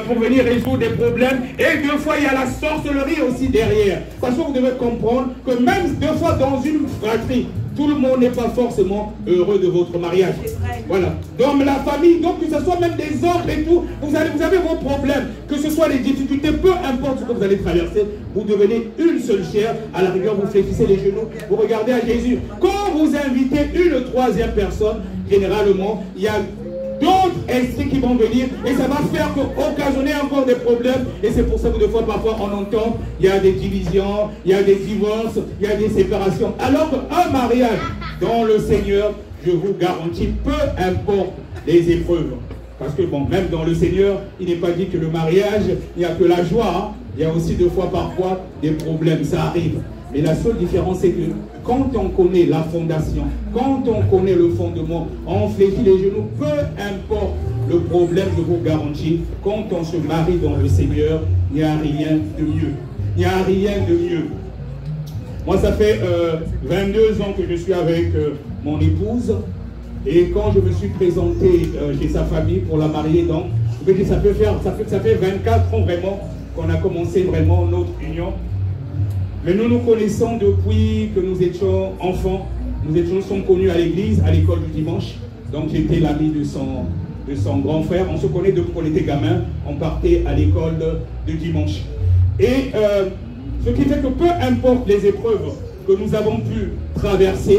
pour venir résoudre des problèmes. Et deux fois, il y a la sorcellerie aussi derrière. Parce que vous devez comprendre que même deux fois dans une fratrie, tout le monde n'est pas forcément heureux de votre mariage. Voilà. Dans la famille, donc que ce soit même des oncles et tout, vous avez vos problèmes, que ce soit les difficultés, peu importe ce que vous allez traverser, vous devenez une seule chair. À la rigueur, vous fléchissez les genoux, vous regardez à Jésus. Quand vous invitez une troisième personne, généralement, il y a d'autres esprits qui vont venir et ça va faire occasionner encore des problèmes. Et c'est pour ça que des fois, parfois, on entend, il y a des divisions, il y a des divorces, il y a des séparations. Alors qu'un mariage dans le Seigneur, je vous garantis, peu importe les épreuves. Parce que bon, même dans le Seigneur, il n'est pas dit que le mariage, il n'y a que la joie. Hein. Il y a aussi deux fois, parfois, des problèmes, ça arrive. Mais la seule différence, c'est que quand on connaît la fondation, quand on connaît le fondement, on fléchit les genoux, peu importe le problème, je vous garantis, quand on se marie dans le Seigneur, il n'y a rien de mieux. Il n'y a rien de mieux. Moi, ça fait 22 ans que je suis avec mon épouse. Et quand je me suis présenté chez sa famille pour la marier, donc, ça fait 24 ans vraiment qu'on a commencé vraiment notre union. Mais nous nous connaissons depuis que nous étions enfants. Nous sommes connus à l'église, à l'école du dimanche. Donc j'étais l'ami de son grand frère. On se connaît depuis qu'on était gamin. On partait à l'école de dimanche. Et ce qui fait que peu importe les épreuves que nous avons pu traverser,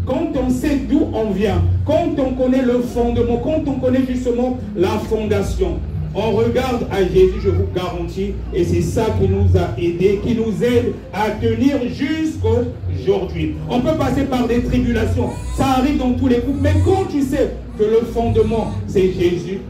quand on sait d'où on vient, quand on connaît le fondement, quand on connaît justement la fondation, on regarde à Jésus, je vous garantis, et c'est ça qui nous a aidés, qui nous aide à tenir jusqu'aujourd'hui. On peut passer par des tribulations, ça arrive dans tous les couples, mais quand tu sais que le fondement, c'est Jésus,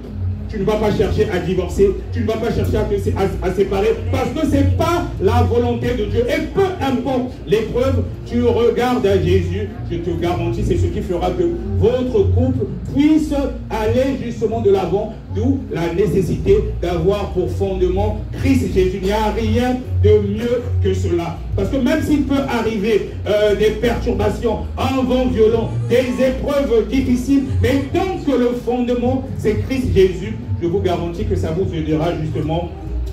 tu ne vas pas chercher à divorcer, tu ne vas pas chercher à séparer, parce que ce n'est pas la volonté de Dieu. Et peu importe l'épreuve, tu regardes à Jésus, je te garantis, c'est ce qui fera que votre couple puisse aller justement de l'avant, d'où la nécessité d'avoir pour fondement Christ Jésus. Il n'y a rien de mieux que cela. Parce que même s'il peut arriver des perturbations, un vent violent, des épreuves difficiles, mais tant que le fondement, c'est Christ Jésus, je vous garantis que ça vous aidera justement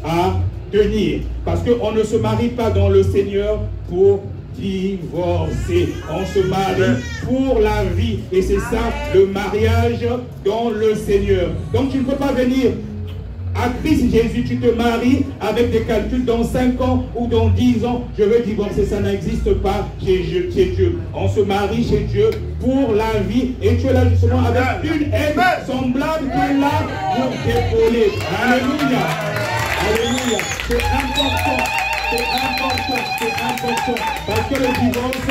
à tenir. Parce qu'on ne se marie pas dans le Seigneur pour divorcer. On se marie pour la vie. Et c'est ça, le mariage dans le Seigneur. Donc tu ne peux pas venir à Christ Jésus, tu te maries avec des calculs dans 5 ans ou dans 10 ans, je veux divorcer, ça n'existe pas chez Dieu. On se marie chez Dieu pour la vie et tu es là justement avec une aide semblable qui est là pour t'épauler. Alléluia. Alléluia. C'est important. C'est important. C'est important. Parce que le divorce,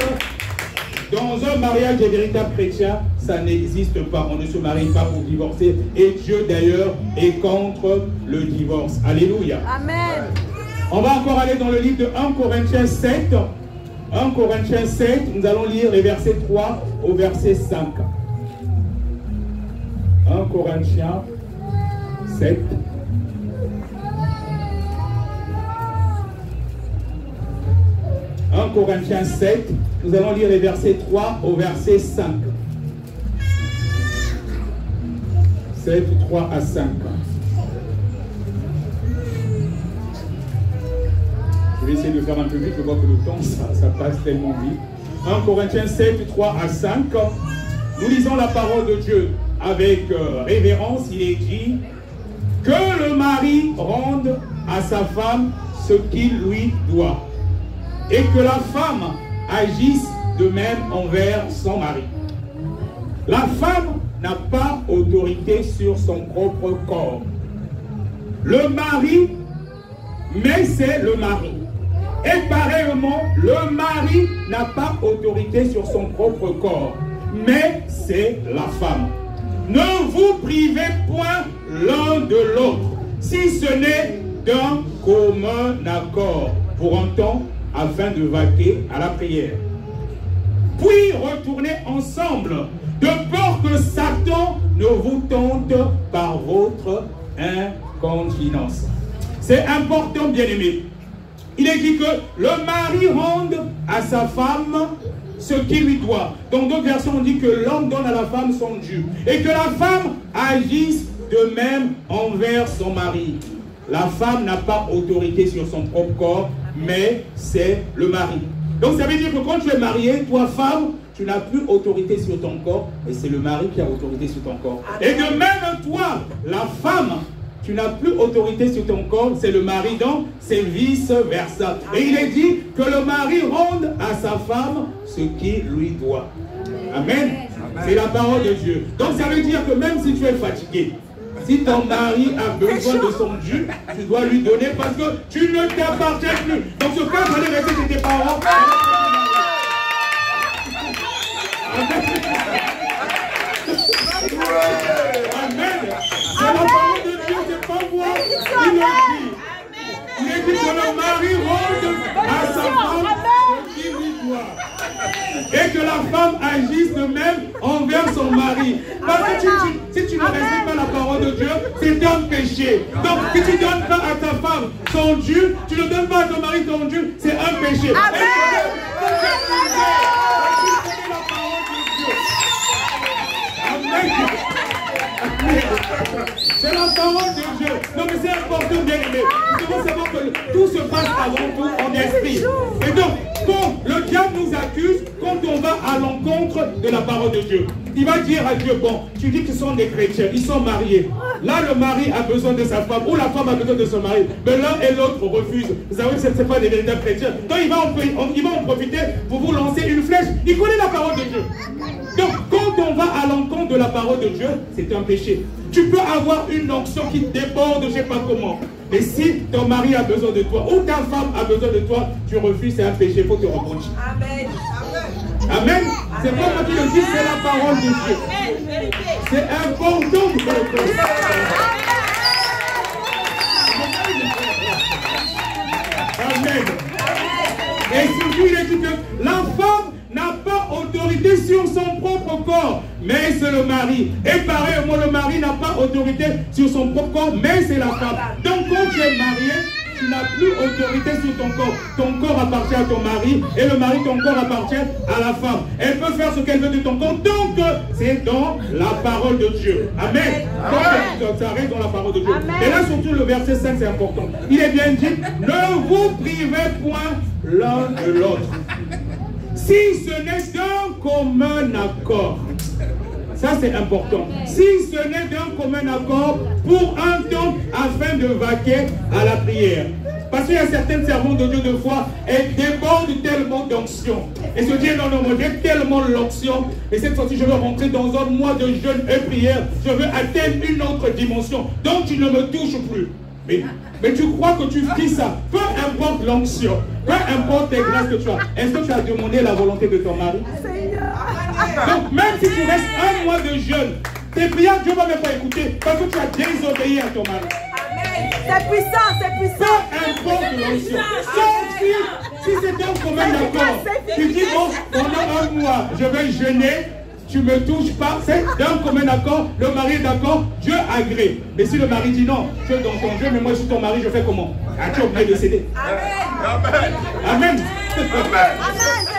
dans un mariage des véritables chrétiens, ça n'existe pas. On ne se marie pas pour divorcer. Et Dieu, d'ailleurs, est contre le divorce. Alléluia. Amen. On va encore aller dans le livre de 1 Corinthiens 7. 1 Corinthiens 7, nous allons lire les versets 3 au verset 5. 1 Corinthiens 7. « 1 Corinthiens 7, nous allons lire les versets 3 au verset 5. 7, 3 à 5. Je vais essayer de faire un peu vite, je vois que le temps, ça passe tellement vite. 1 Corinthiens 7, 3 à 5. Nous lisons la parole de Dieu avec révérence. Il est dit que le mari rende à sa femme ce qu'il lui doit, et que la femme agisse de même envers son mari. La femme n'a pas autorité sur son propre corps. Le mari, mais c'est le mari. Et pareillement, le mari n'a pas autorité sur son propre corps, mais c'est la femme. Ne vous privez point l'un de l'autre, si ce n'est d'un commun accord, pour un temps, afin de vaquer à la prière. Puis retournez ensemble, de peur que Satan ne vous tente par votre incontinence. C'est important, bien-aimé. Il est dit que le mari rende à sa femme ce qu'il lui doit. Dans d'autres versions, on dit que l'homme donne à la femme son dû. Et que la femme agisse de même envers son mari. La femme n'a pas autorité sur son propre corps, mais c'est le mari. Donc ça veut dire que quand tu es marié, toi femme, tu n'as plus autorité sur ton corps, et c'est le mari qui a autorité sur ton corps. Et de même toi, la femme, tu n'as plus autorité sur ton corps, c'est le mari, donc c'est vice-versa. Et il est dit que le mari rende à sa femme ce qu'il lui doit. Amen. C'est la parole de Dieu. Donc ça veut dire que même si tu es fatigué, si ton mari a besoin de son dû, tu dois lui donner parce que tu ne t'appartiens plus. Donc ce cas, fallait rester chez tes parents. Amen. C'est la parole de Dieu, c'est pas moi. Il le dit. Il est dit que le mari rende à sa femme ce qu'il lui doit. Et que la femme agisse de même envers son mari. Parce que si tu ne respectes pas la parole de Dieu, c'est un péché. Donc si tu ne donnes pas à ta femme son dû, tu ne donnes pas à ton mari ton dû, c'est un péché. C'est la parole de Dieu. Non mais c'est important bien aimé. Nous devons savoir que tout se passe avant tout en esprit. Et donc, quand le diable nous accuse, quand on va à l'encontre de la parole de Dieu, il va dire à Dieu, bon, tu dis que ce sont des chrétiens, ils sont mariés. Là, le mari a besoin de sa femme, ou la femme a besoin de son mari. Mais l'un et l'autre refusent. Vous savez que ce n'est pas des véritables chrétiens. Donc, il va en profiter pour vous lancer une flèche. Il connaît la parole de Dieu. Donc, quand on va à l'encontre de la parole de Dieu, c'est un péché. Tu peux avoir une onction qui déborde, je ne sais pas comment. Mais si ton mari a besoin de toi, ou ta femme a besoin de toi, tu refuses, c'est un péché, il faut te repentir. Amen. Amen. C'est pas moi qui le dis, c'est la parole de Dieu. C'est important de le faire. Amen. Et surtout, il est dit que la femme n'a pas autorité sur son propre corps, mais c'est le mari. Et pareillement, le mari n'a pas autorité sur son propre corps, mais c'est la femme. Donc quand tu es marié, tu n'as plus autorité sur ton corps. Ton corps appartient à ton mari, et le mari, ton corps appartient à la femme. Elle peut faire ce qu'elle veut de ton corps, donc c'est dans la parole de Dieu. Amen. Donc ça reste dans la parole de Dieu. Amen. Et là, surtout le verset 5, c'est important. Il est bien dit, ne vous privez point l'un de l'autre. Si ce n'est d'un commun accord, ça c'est important, si ce n'est d'un commun accord pour un temps afin de vaquer à la prière. Parce qu'il y a certaines servantes de Dieu de foi, elles débordent tellement d'onction. Et se disent non, moi j'ai tellement l'onction, et cette fois-ci je veux rentrer dans un mois de jeûne et prière, je veux atteindre une autre dimension, donc tu ne me touches plus. Mais tu crois que tu dis ça, peu importe l'onction, peu importe les grâces que tu as, est-ce que tu as demandé la volonté de ton mari? Donc même si tu restes un mois de jeûne, tes prières, Dieu ne va même pas écouter parce que tu as désobéi à ton mari. C'est puissant, c'est puissant. Peu importe l'onction. Sauf si c'est un commun d'accord. Tu dis bon, pendant un mois, je vais jeûner. Tu ne me touches pas, c'est d'un commun accord, le mari est d'accord, Dieu agrée. Mais si le mari dit non, tu es dans ton jeu, mais moi je suis ton mari, je fais comment? Ah, tu es obligé de céder. Amen. Amen.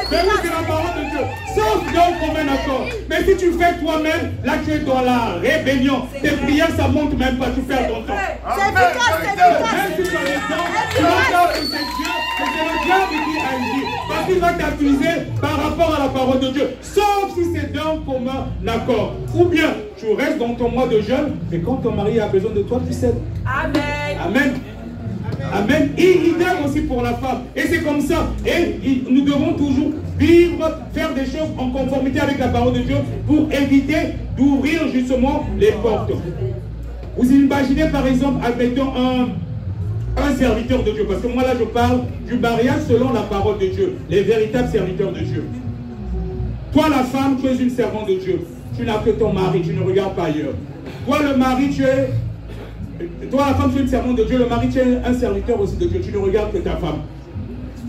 Mais oui, c'est la parole de Dieu. Sauf d'un commun accord. Mais si tu fais toi-même, là tu es dans la rébellion. Tes prières, ça ne monte même pas, tu perds ton temps. C'est efficace, c'est efficace. Même si tu as le temps, tu regardes que c'est Dieu, que c'est le diable qui agit. Parce qu'il va t'accuser par rapport à la parole de Dieu. Sauf si c'est d'un commun accord. Ou bien, tu restes dans ton mois de jeûne, mais quand ton mari a besoin de toi, tu cèdes. Amen. Amen. Amen. Et idem aussi pour la femme. Et c'est comme ça. Et nous devons toujours vivre, faire des choses en conformité avec la parole de Dieu pour éviter d'ouvrir justement les portes. Vous imaginez par exemple, admettons un serviteur de Dieu. Parce que moi là je parle du mariage selon la parole de Dieu. Les véritables serviteurs de Dieu. Toi la femme, tu es une servante de Dieu. Tu n'as que ton mari, tu ne regardes pas ailleurs. Toi le mari, toi la femme, tu es une servante de Dieu. Le mari, tu es un serviteur aussi de Dieu. Tu ne regardes que ta femme.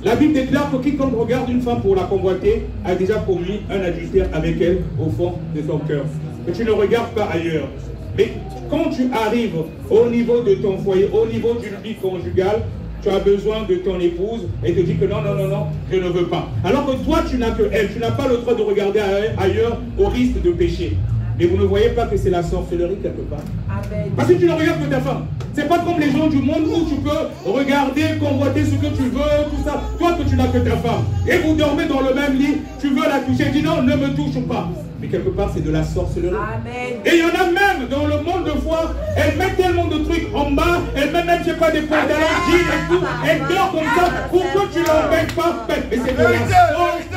La Bible déclare que quiconque regarde une femme pour la convoiter a déjà commis un adultère avec elle au fond de son cœur. Mais tu ne regardes pas ailleurs. Mais quand tu arrives au niveau de ton foyer, au niveau d'une vie conjugale, tu as besoin de ton épouse et te dis que non, non, non, non, je ne veux pas. Alors que toi, tu n'as que elle. Tu n'as pas le droit de regarder ailleurs au risque de pécher. Mais vous ne voyez pas que c'est la sorcellerie quelque part. Amen. Parce que tu ne regardes que ta femme. C'est pas comme les gens du monde où tu peux regarder, convoiter ce que tu veux, tout ça. Toi que tu n'as que ta femme. Et vous dormez dans le même lit, tu veux la toucher, dis non, ne me touche pas. Mais quelque part, c'est de la sorcellerie. Amen. Et il y en a même dans le monde de foi, elles mettent tellement de trucs en bas, elles mettent même, je sais pas, des pantalons, jeans et tout, elles dorment comme ça pour que tu l'embêtes pas. Mais c'est de la sorcellerie.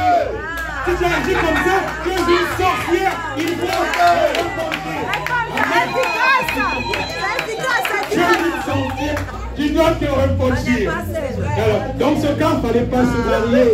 Si tu agis comme ça, tu es une sorcière. Il faut tu es une sorcière. Tu dois te repentir. Alors, dans ce cas, il ne fallait pas se marier.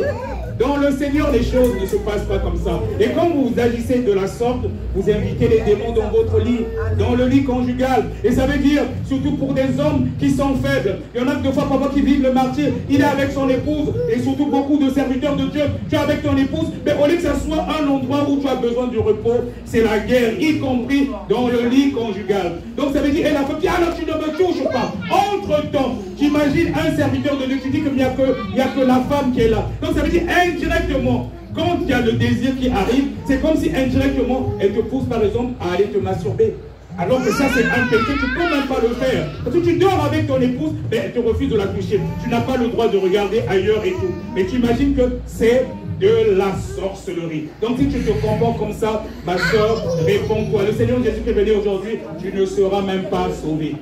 Dans le Seigneur, les choses ne se passent pas comme ça. Et quand vous agissez de la sorte, vous invitez les démons dans votre lit, dans le lit conjugal. Et ça veut dire, surtout pour des hommes qui sont faibles. Il y en a deux fois papa qui vivent le martyr. Il est avec son épouse et surtout beaucoup de serviteurs de Dieu. Tu es avec ton épouse, mais au lieu que ça soit un endroit où tu as besoin du repos, c'est la guerre, y compris dans le lit conjugal. Donc ça veut dire, et la femme dit, alors tu ne me touches pas. Entre-temps, j'imagine un serviteur de Dieu qui dit qu'il n'y a que la femme qui est là. Donc ça veut dire, indirectement, quand il y a le désir qui arrive, c'est comme si indirectement, elle te pousse par exemple à aller te masturber. Alors que ça c'est un péché, tu ne peux même pas le faire. Parce que tu dors avec ton épouse, mais elle te refuse de la toucher. Tu n'as pas le droit de regarder ailleurs et tout. Mais tu imagines que c'est de la sorcellerie. Donc si tu te comportes comme ça, ma soeur, réponds-toi. Le Seigneur Jésus qui est venu aujourd'hui, tu ne seras même pas sauvé.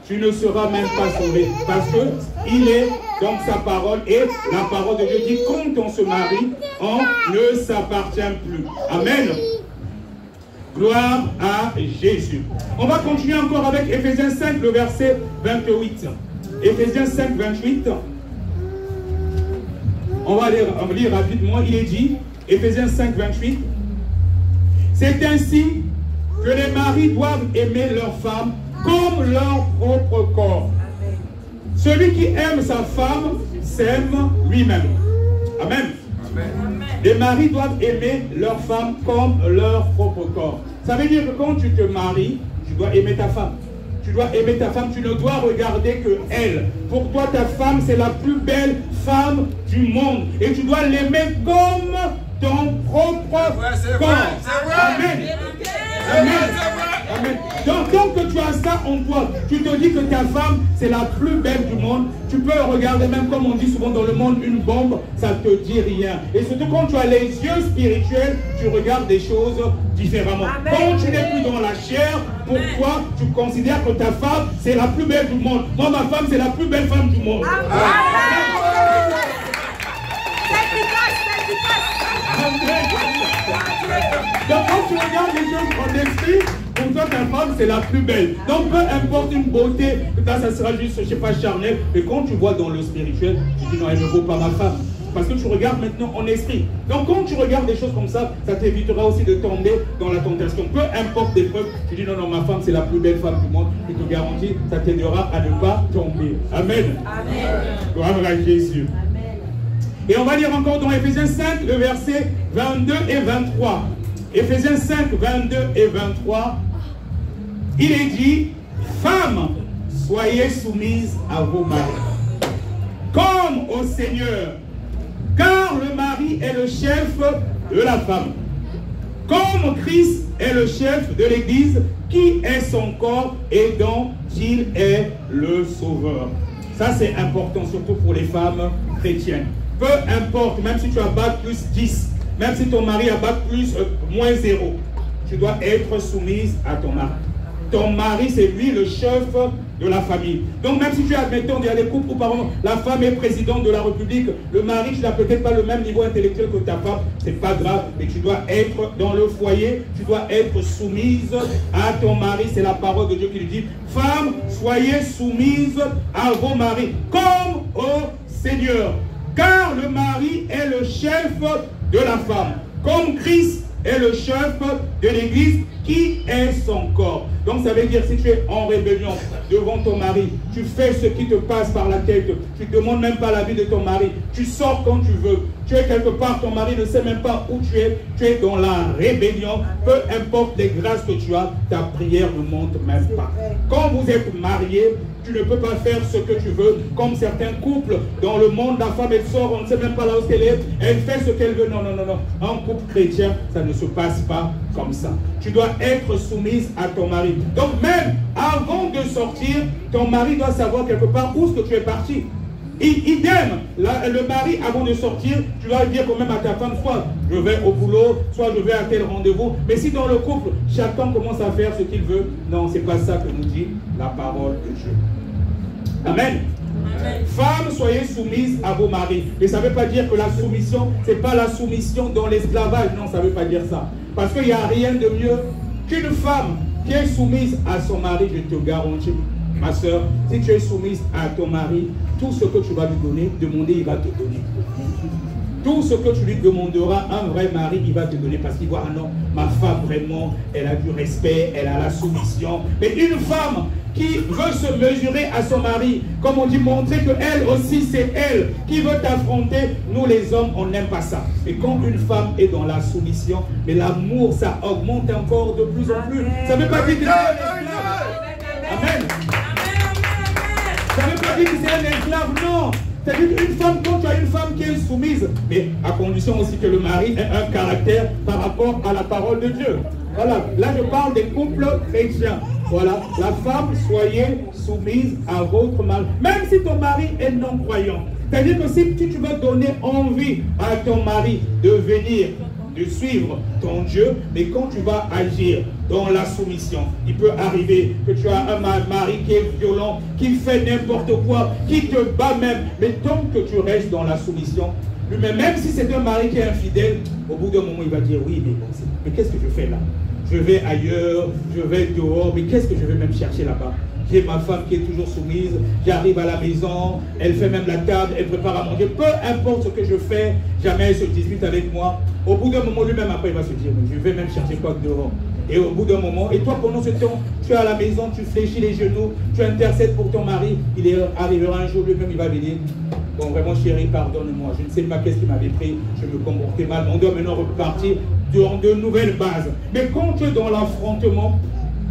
Tu ne seras même pas sauvé. Parce qu'il est dans sa parole et la parole de Dieu dit quand on se marie, on ne s'appartient plus. Amen. Gloire à Jésus. On va continuer encore avec Éphésiens 5, le verset 28. Éphésiens 5, 28. On va lire rapidement. Il est dit, Éphésiens 5, 28. C'est ainsi que les maris doivent aimer leurs femmes comme leur propre corps. Amen. Celui qui aime sa femme s'aime lui-même. Amen. Amen. Les maris doivent aimer leur femme comme leur propre corps. Ça veut dire que quand tu te maries, tu dois aimer ta femme. Tu dois aimer ta femme, tu ne dois regarder que elle. Pour toi, ta femme, c'est la plus belle femme du monde. Et tu dois l'aimer comme ton propre corps. Amen. Amen. Amen. Donc, tant que tu as ça en toi, tu te dis que ta femme, c'est la plus belle du monde. Tu peux regarder, même comme on dit souvent dans le monde, une bombe, ça ne te dit rien. Et surtout quand tu as les yeux spirituels, tu regardes des choses différemment. Amen. Quand tu n'es plus dans la chair, pour toi, tu considères que ta femme, c'est la plus belle du monde. Moi, ma femme, c'est la plus belle femme du monde. Amen. Amen. C'est efficace, c'est efficace. Donc quand tu regardes les choses en esprit, pour toi ta femme c'est la plus belle. Donc peu importe une beauté, là ça sera juste, je sais pas, charnel, mais quand tu vois dans le spirituel, tu dis non, elle ne vaut pas ma femme. Parce que tu regardes maintenant en esprit. Donc quand tu regardes des choses comme ça, ça t'évitera aussi de tomber dans la tentation. Peu importe les preuves, tu dis non, non, ma femme c'est la plus belle femme du monde. Je te garantis, ça t'aidera à ne pas tomber. Amen. Amen. Gloire à Jésus. Et on va lire encore dans Éphésiens 5, le verset 22 et 23. Éphésiens 5, 22 et 23. Il est dit, femmes, soyez soumises à vos maris, comme au Seigneur, car le mari est le chef de la femme, comme Christ est le chef de l'Église, qui est son corps et dont il est le sauveur. Ça c'est important, surtout pour les femmes chrétiennes. Peu importe, même si tu as bac plus 10, même si ton mari a bac plus moins 0, tu dois être soumise à ton mari. Ton mari, c'est lui le chef de la famille. Donc même si tu as, mettons, il y a des couples où par exemple, la femme est présidente de la République, le mari, tu n'as peut-être pas le même niveau intellectuel que ta femme, c'est pas grave, mais tu dois être dans le foyer, tu dois être soumise à ton mari, c'est la parole de Dieu qui lui dit, femmes, soyez soumises à vos maris, comme au Seigneur. Car le mari est le chef de la femme, comme Christ est le chef de l'Église, qui est son corps. Donc ça veut dire, si tu es en rébellion devant ton mari, Tu fais ce qui te passe par la tête. Tu ne demandes même pas l'avis de ton mari. Tu sors quand tu veux. Tu es quelque part, ton mari ne sait même pas où tu es. Tu es dans la rébellion. Peu importe les grâces que tu as, ta prière ne monte même pas. Quand vous êtes mariés, tu ne peux pas faire ce que tu veux. Comme certains couples, dans le monde, la femme, elle sort, on ne sait même pas là où elle est. Elle fait ce qu'elle veut. Non, non, non, non. Un couple chrétien, ça ne se passe pas comme ça. Tu dois être soumise à ton mari. Donc même avant de sortir, ton mari doit savoir quelque part où est-ce que tu es parti. Idem, le mari, avant de sortir, tu vas dire quand même à ta femme, soit je vais au boulot, soit je vais à tel rendez-vous. Mais si dans le couple, chacun commence à faire ce qu'il veut, non, c'est pas ça que nous dit la parole de Dieu. Amen. Amen. Femmes, soyez soumises à vos maris. Mais ça ne veut pas dire que la soumission, ce n'est pas la soumission dans l'esclavage. Non, ça ne veut pas dire ça. Parce qu'il n'y a rien de mieux qu'une femme qui est soumise à son mari, je te garantis. Ma soeur, si tu es soumise à ton mari, tout ce que tu vas lui demander, il va te donner. Tout ce que tu lui demanderas, un vrai mari, il va te donner. Parce qu'il voit, ah non, ma femme vraiment, elle a du respect, elle a la soumission. Mais une femme qui veut se mesurer à son mari, comme on dit, montrer qu'elle aussi, c'est elle qui veut t'affronter. Nous les hommes, on n'aime pas ça. Et quand une femme est dans la soumission, mais l'amour, ça augmente encore de plus en plus. Ça ne veut pas dire que c'est un esclave. Amen. Ça ne veut pas dire que c'est un esclave, non. C'est-à-dire qu'une femme, quand tu as une femme qui est soumise, mais à condition aussi que le mari ait un caractère par rapport à la parole de Dieu. Voilà, là je parle des couples chrétiens. Voilà, la femme, soyez soumise à votre mari. Même si ton mari est non-croyant. C'est-à-dire que si tu veux donner envie à ton mari de venir, de suivre ton Dieu, mais quand tu vas agir dans la soumission, il peut arriver que tu as un mari qui est violent, qui fait n'importe quoi, qui te bat même, mais tant que tu restes dans la soumission, même si c'est un mari qui est infidèle, au bout d'un moment il va dire oui, mais qu'est-ce que je fais là? Je vais ailleurs, je vais dehors, mais qu'est-ce que je vais même chercher là-bas? J'ai ma femme qui est toujours soumise, j'arrive à la maison, elle fait même la table, elle prépare à manger, peu importe ce que je fais, jamais elle se dispute avec moi. Au bout d'un moment, lui-même après, il va se dire, je vais même chercher quoi dehors. Et au bout d'un moment, et toi pendant ce temps, tu es à la maison, tu fléchis les genoux, tu intercèdes pour ton mari, il arrivera un jour, lui-même il va venir. Bon, vraiment chérie, pardonne-moi, je ne sais pas qu'est-ce qui m'avait pris, je me comportais mal, on doit maintenant repartir dans de nouvelles bases. Mais quand tu es dans l'affrontement,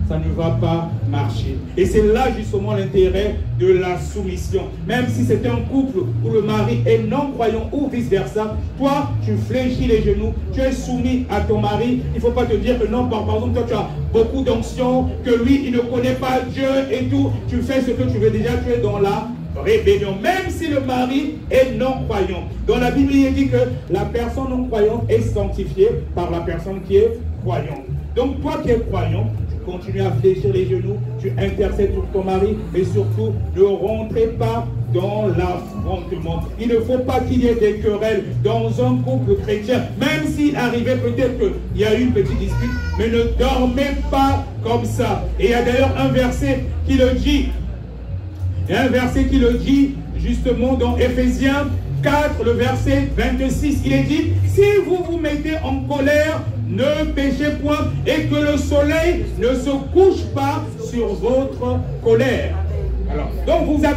ça ne va pas marcher. Et c'est là justement l'intérêt de la soumission. Même si c'est un couple où le mari est non-croyant ou vice-versa, toi, tu fléchis les genoux, tu es soumis à ton mari. Il ne faut pas te dire que non, par exemple, toi, tu as beaucoup d'onction, que lui, il ne connaît pas Dieu et tout. Tu fais ce que tu veux déjà, tu es dans la rébellion. Même si le mari est non-croyant. Dans la Bible, il dit que la personne non-croyante est sanctifiée par la personne qui est croyante. Donc, toi qui es croyant, continue à fléchir les genoux, tu intercèdes pour ton mari, mais surtout, ne rentrez pas dans l'affrontement. Il ne faut pas qu'il y ait des querelles dans un couple chrétien, même s'il arrivait peut-être qu'il y a eu une petite dispute, mais ne dormez pas comme ça. Et il y a d'ailleurs un verset qui le dit, justement dans Éphésiens 4, le verset 26, il est dit, si vous vous mettez en colère, ne péchez point et que le soleil ne se couche pas sur votre colère. Alors, donc vous êtes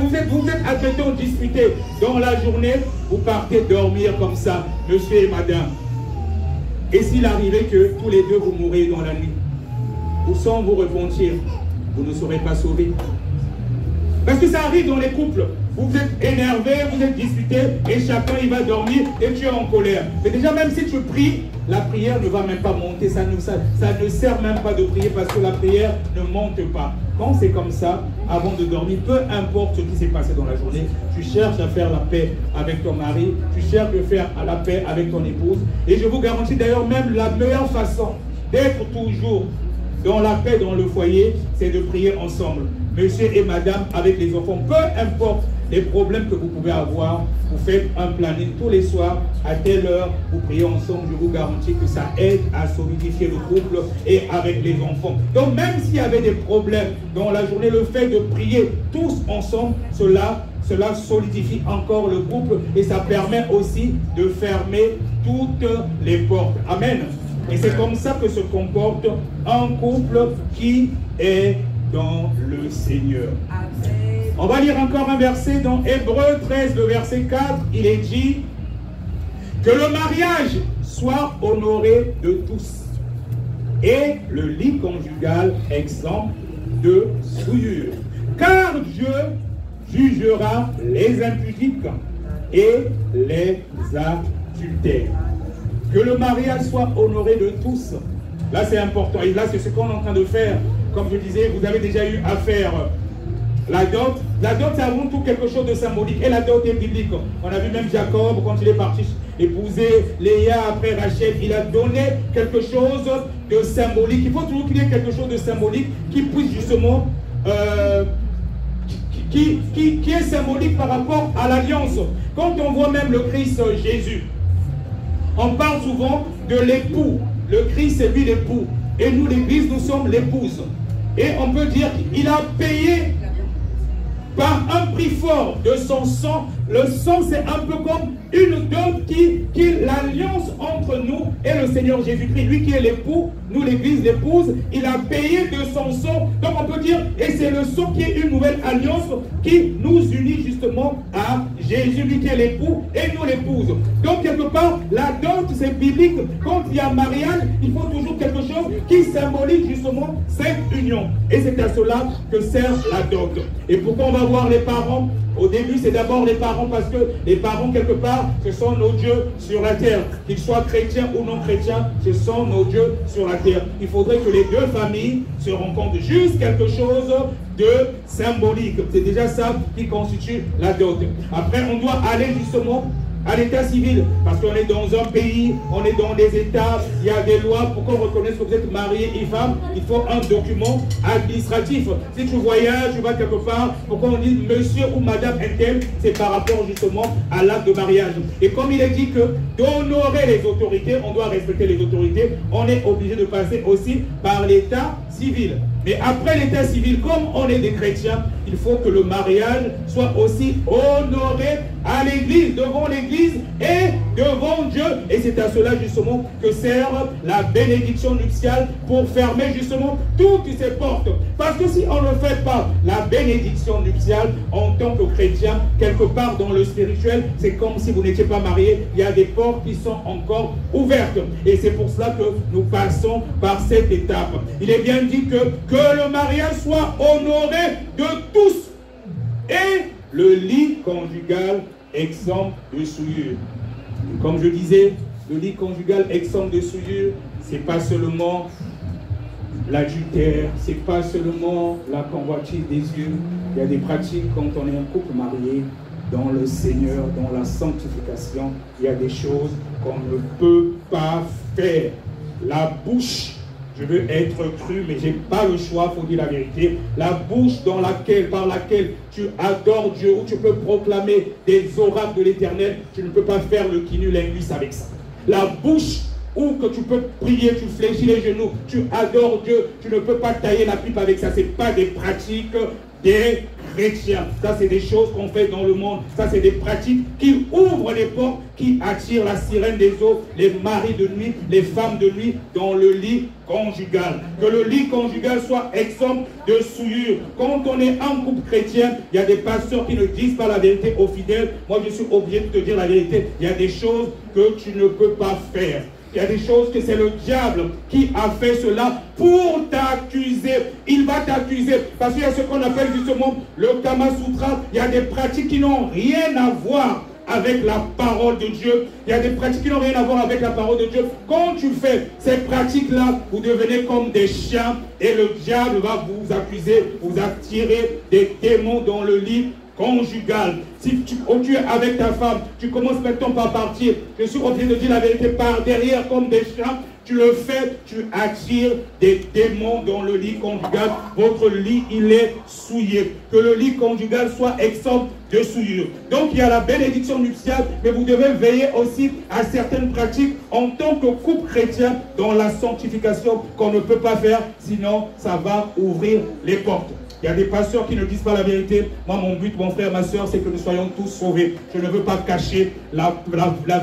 admettés ou disputés dans la journée, vous partez dormir comme ça, monsieur et madame. Et s'il arrivait que tous les deux vous mourrez dans la nuit, ou sans vous repentir, vous ne serez pas sauvés. Parce que ça arrive dans les couples. Vous êtes énervé, vous êtes disputé, et chacun il va dormir et tu es en colère. Mais déjà même si tu pries, la prière ne va même pas monter. Ça ne sert même pas de prier parce que la prière ne monte pas. Quand c'est comme ça, avant de dormir, peu importe ce qui s'est passé dans la journée, tu cherches à faire la paix avec ton mari, tu cherches à faire la paix avec ton épouse. Et je vous garantis d'ailleurs même la meilleure façon d'être toujours dans la paix dans le foyer, c'est de prier ensemble. Monsieur et madame avec les enfants, peu importe les problèmes que vous pouvez avoir, vous faites un planning tous les soirs, à telle heure, vous priez ensemble, je vous garantis que ça aide à solidifier le couple et avec les enfants. Donc même s'il y avait des problèmes dans la journée, le fait de prier tous ensemble, cela solidifie encore le couple et ça permet aussi de fermer toutes les portes. Amen. Et c'est comme ça que se comporte un couple qui est dans le Seigneur. Amen. On va lire encore un verset dans Hébreux 13, le verset 4. Il est dit que le mariage soit honoré de tous et le lit conjugal exempt de souillure. Car Dieu jugera les impudiques et les adultères. Que le mariage soit honoré de tous. Là, c'est important. Et là, c'est ce qu'on est en train de faire. Comme je disais, vous avez déjà eu à faire la dot. La dot, c'est avant tout quelque chose de symbolique. Et la dot est biblique. On a vu même Jacob, quand il est parti épouser Léa après Rachel, il a donné quelque chose de symbolique. Il faut toujours qu'il y ait quelque chose de symbolique qui puisse justement... qui est symbolique par rapport à l'alliance. Quand on voit même le Christ Jésus, on parle souvent de l'époux. Le Christ est lui l'époux. Et nous, l'Église, nous sommes l'épouse. Et on peut dire qu'il a payé par un prix fort de son sang. Le sang, c'est un peu comme une dot qui l'alliance entre nous et le Seigneur Jésus-Christ. Lui qui est l'époux, nous l'Église, l'épouse, il a payé de son sang. Donc on peut dire, et c'est le sang qui est une nouvelle alliance qui nous unit justement à Jésus, lui qui est l'époux, et nous l'épouse. Donc quelque part, la dot, c'est biblique. Quand il y a mariage, il faut toujours quelque chose qui symbolise justement cette union. Et c'est à cela que sert la dot. Et pourquoi on va voir les parents? Au début, c'est d'abord les parents, parce que les parents, quelque part, ce sont nos dieux sur la terre. Qu'ils soient chrétiens ou non chrétiens, ce sont nos dieux sur la terre. Il faudrait que les deux familles se rencontrent. Juste quelque chose de symbolique. C'est déjà ça qui constitue la dot. Après, on doit aller justement à l'état civil, parce qu'on est dans un pays, on est dans des états, il y a des lois pour qu'on reconnaisse que vous êtes marié et femme, il faut un document administratif. Si tu voyages, tu vas quelque part, pour qu'on dise monsieur ou madame Intel, c'est par rapport justement à l'acte de mariage. Et comme il est dit que d'honorer les autorités, on doit respecter les autorités, on est obligé de passer aussi par l'état civil. Mais après l'état civil, comme on est des chrétiens, il faut que le mariage soit aussi honoré à l'église, devant l'église et devant Dieu. Et c'est à cela justement que sert la bénédiction nuptiale, pour fermer justement toutes ces portes. Parce que si on ne fait pas la bénédiction nuptiale en tant que chrétien, quelque part dans le spirituel, c'est comme si vous n'étiez pas marié. Il y a des portes qui sont encore ouvertes. Et c'est pour cela que nous passons par cette étape. Il est bien dit que le mariage soit honoré de tous et le lit conjugal exempt de souillure. Comme je disais, le lit conjugal exempt de souillure, c'est pas seulement l'adultère, c'est pas seulement la convoitise des yeux. Il y a des pratiques quand on est un couple marié dans le Seigneur, dans la sanctification. Il y a des choses qu'on ne peut pas faire. La bouche, je veux être cru, mais je n'ai pas le choix, il faut dire la vérité. La bouche par laquelle tu adores Dieu, où tu peux proclamer des oracles de l'Éternel, tu ne peux pas faire le cunnilingus avec ça. La bouche où que tu peux prier, tu fléchis les genoux, tu adores Dieu, tu ne peux pas tailler la pipe avec ça. Ce n'est pas des pratiques des chrétiens. Ça, c'est des choses qu'on fait dans le monde. Ça, c'est des pratiques qui ouvrent les portes, qui attirent la sirène des eaux, les maris de nuit, les femmes de nuit dans le lit conjugal. Que le lit conjugal soit exempt de souillure. Quand on est un couple chrétien, il y a des pasteurs qui ne disent pas la vérité aux fidèles. Moi, je suis obligé de te dire la vérité. Il y a des choses que tu ne peux pas faire. Il y a des choses que c'est le diable qui a fait cela pour t'accuser. Il va t'accuser parce qu'il y a ce qu'on appelle justement le Kama Sutra. Il y a des pratiques qui n'ont rien à voir avec la parole de Dieu. Il y a des pratiques qui n'ont rien à voir avec la parole de Dieu. Quand tu fais ces pratiques-là, vous devenez comme des chiens et le diable va vous accuser, vous attirer des démons dans le lit conjugal. Si tu es avec ta femme, tu commences maintenant par partir. Je suis obligé de dire la vérité, par derrière comme des chiens. Tu le fais, tu attires des démons dans le lit conjugal. Votre lit, il est souillé. Que le lit conjugal soit exempt de souillure. Donc il y a la bénédiction nuptiale, mais vous devez veiller aussi à certaines pratiques en tant que couple chrétien dans la sanctification qu'on ne peut pas faire, sinon ça va ouvrir les portes. Il y a des pasteurs qui ne disent pas la vérité. Moi, mon but, mon frère, ma soeur, c'est que nous soyons tous sauvés. Je ne veux pas cacher la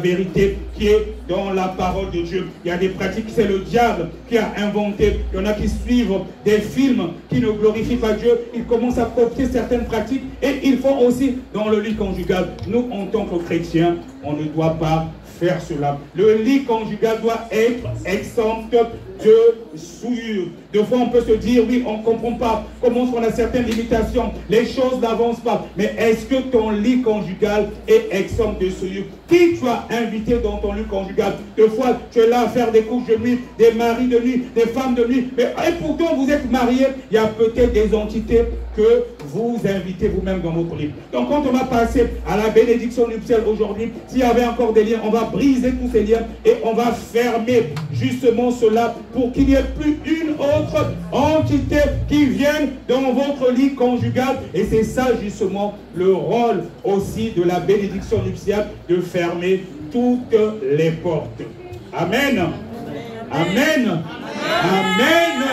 vérité qui est dans la parole de Dieu. Il y a des pratiques, c'est le diable qui a inventé. Il y en a qui suivent des films qui ne glorifient pas Dieu. Ils commencent à copier certaines pratiques et ils font aussi dans le lit conjugal. Nous, en tant que chrétiens, on ne doit pas faire cela. Le lit conjugal doit être exempt de souillure. Des fois, on peut se dire, oui, on ne comprend pas comment on a certaines limitations. Les choses n'avancent pas. Mais est-ce que ton lit conjugal est exempt de souillure? Qui tu as invité dans ton lit conjugal? Des fois, tu es là à faire des couches de nuit, des maris de nuit, des femmes de nuit. Mais et pourtant, vous êtes mariés. Il y a peut-être des entités que vous invitez vous-même dans votre lit. Donc, quand on va passer à la bénédiction nuptiale aujourd'hui, s'il y avait encore des liens, on va briser tous ces liens et on va fermer justement cela pour qu'il n'y ait plus une autre entité qui vienne dans votre lit conjugal. Et c'est ça justement le rôle aussi de la bénédiction nuptiale, de fermer toutes les portes. Amen. Amen. Amen.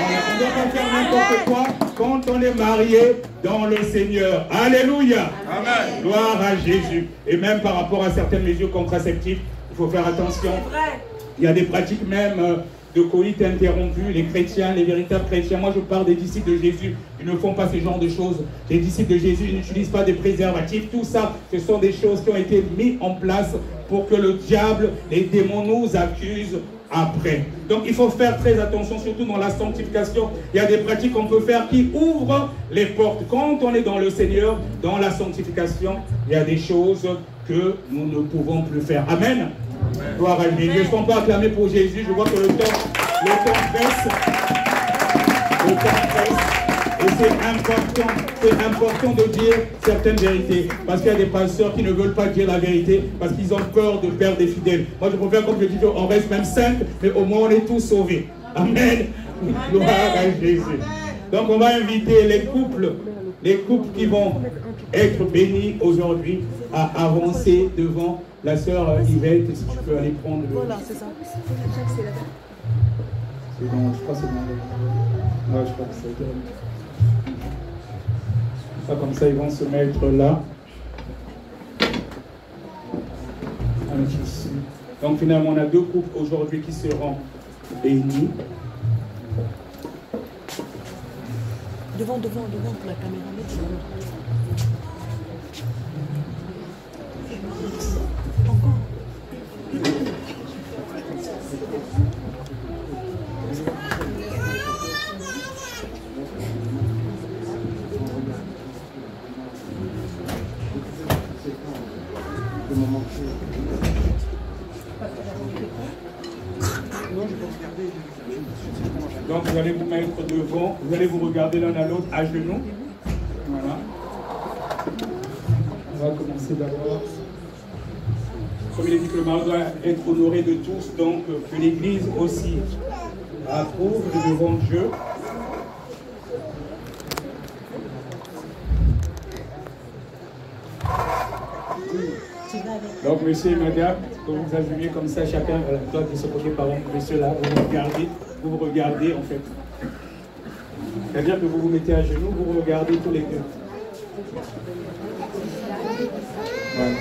On ne doit pas faire n'importe quoi quand on est marié dans le Seigneur. Alléluia. Amen. Gloire à Jésus. Et même par rapport à certaines mesures contraceptives, il faut faire attention. Il y a des pratiques même de coït interrompu. Les chrétiens, les véritables chrétiens, moi je parle des disciples de Jésus, ils ne font pas ce genre de choses. Les disciples de Jésus n'utilisent pas des préservatifs. Tout ça, ce sont des choses qui ont été mises en place pour que le diable, les démons nous accusent après. Donc il faut faire très attention, surtout dans la sanctification. Il y a des pratiques qu'on peut faire qui ouvrent les portes. Quand on est dans le Seigneur, dans la sanctification, il y a des choses que nous ne pouvons plus faire. Amen. Gloire à Dieu. Je ne suis pas acclamé pour Jésus. Je vois que le temps presse. Le temps presse. Et c'est important de dire certaines vérités. Parce qu'il y a des pasteurs qui ne veulent pas dire la vérité parce qu'ils ont peur de perdre des fidèles. Moi, je préfère, comme je dis, on reste même 5, mais au moins on est tous sauvés. Amen. Gloire à Jésus. Donc, on va inviter les couples qui vont être bénis aujourd'hui à avancer devant la sœur Yvette. Si tu peux aller prendre le... Voilà, c'est ça. C'est bon, je crois que c'est bon. Ouais, je crois que c'est bon. Comme ça, ils vont se mettre là. Donc finalement, on a deux couples aujourd'hui qui seront bénis. Devant pour la caméra. Encore. Donc vous allez vous mettre devant, vous allez vous regarder l'un à l'autre à genoux. Voilà. On va commencer d'abord. Comme il est dit que le mari doit être honoré de tous, donc que l'Église aussi approuve devant Dieu. Donc monsieur et madame, quand vous assumez comme ça, chacun doit de ce côté, par exemple, monsieur là, vous regardez en fait. C'est-à-dire que vous vous mettez à genoux, vous regardez tous les deux. Voilà.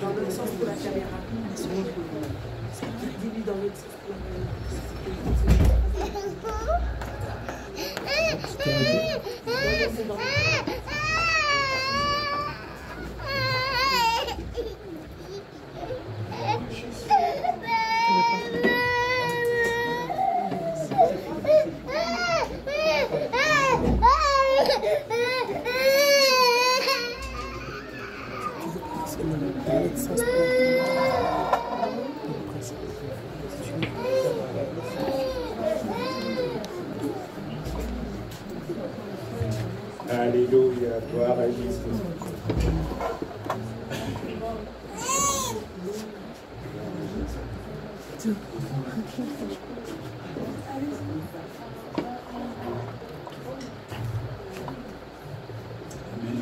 Dans le sens de la caméra. Dans l'autre sens. Alléluia, gloire à Jésus.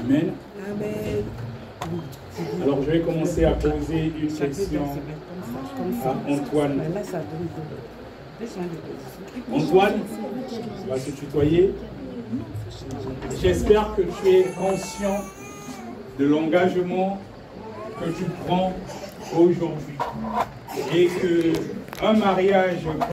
Amen. Amen. Alors je vais commencer à poser une question à Antoine. Antoine, tu vas se tutoyer. J'espère que tu es conscient de l'engagement que tu prends aujourd'hui et que un mariage